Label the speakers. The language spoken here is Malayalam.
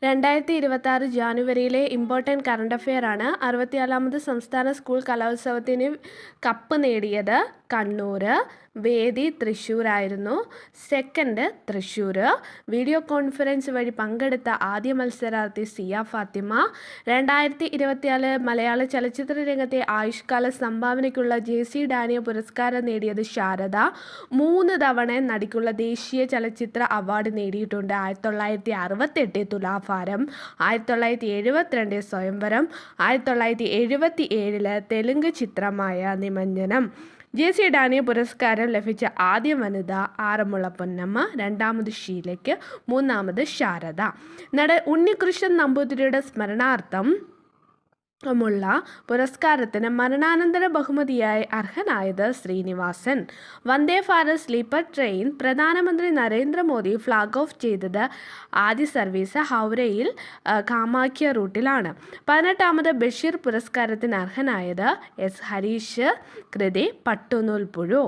Speaker 1: 2026 ജാനുവരിയിലെ ഇമ്പോർട്ടൻറ്റ് കറണ്ട് അഫെയറാണ്. 64ാമത് സംസ്ഥാന സ്കൂൾ കലോത്സവത്തിന് കപ്പ് നേടിയത് കണ്ണൂർ. വേദി തൃശ്ശൂരായിരുന്നു. സെക്കൻഡ് തൃശ്ശൂർ. വീഡിയോ കോൺഫറൻസ് വഴി പങ്കെടുത്ത ആദ്യ മത്സരാർത്ഥി സിയ ഫാത്തിമ. 2024 മലയാള ചലച്ചിത്ര രംഗത്തെ ആയുഷ്കാല സംഭാവനയ്ക്കുള്ള ജെ.സി. ഡാനിയൽ പുരസ്കാരം നേടിയത് ശാരദ. 3 തവണ നടിക്കുള്ള ദേശീയ ചലച്ചിത്ര അവാർഡ് നേടിയിട്ടുണ്ട്. 1968 തുലാഭാരം, 1972 സ്വയംവരം, 1977 തെലുങ്ക് ചിത്രമായ നിമഞ്ജനം. ജെ.സി. ഡാനിയൽ പുരസ്കാരം ലഭിച്ച ആദ്യ വനിത ആറന്മുള പൊന്നമ്മ, രണ്ടാമത് ഷീലയ്ക്ക്, മൂന്നാമത് ശാരദ. നടൻ ഉണ്ണികൃഷ്ണൻ നമ്പൂതിരിയുടെ സ്മരണാർത്ഥം മുള്ള പുരസ്കാരത്തിന് മരണാനന്തര ബഹുമതിയായി അർഹനായത് ശ്രീനിവാസൻ. വന്ദേ ഭാരത് സ്ലീപ്പർ ട്രെയിൻ പ്രധാനമന്ത്രി നരേന്ദ്രമോദി ഫ്ലാഗ് ഓഫ് ചെയ്തത് ആദ്യ സർവീസ് ഹൗരയിൽ കാമാഖ്യ റൂട്ടിലാണ്. 18ാമത് ബഷീർ പുരസ്കാരത്തിന് അർഹനായത് എസ്. ഹരീഷ്. കൃതി പട്ടുനൂൽ പുഴു.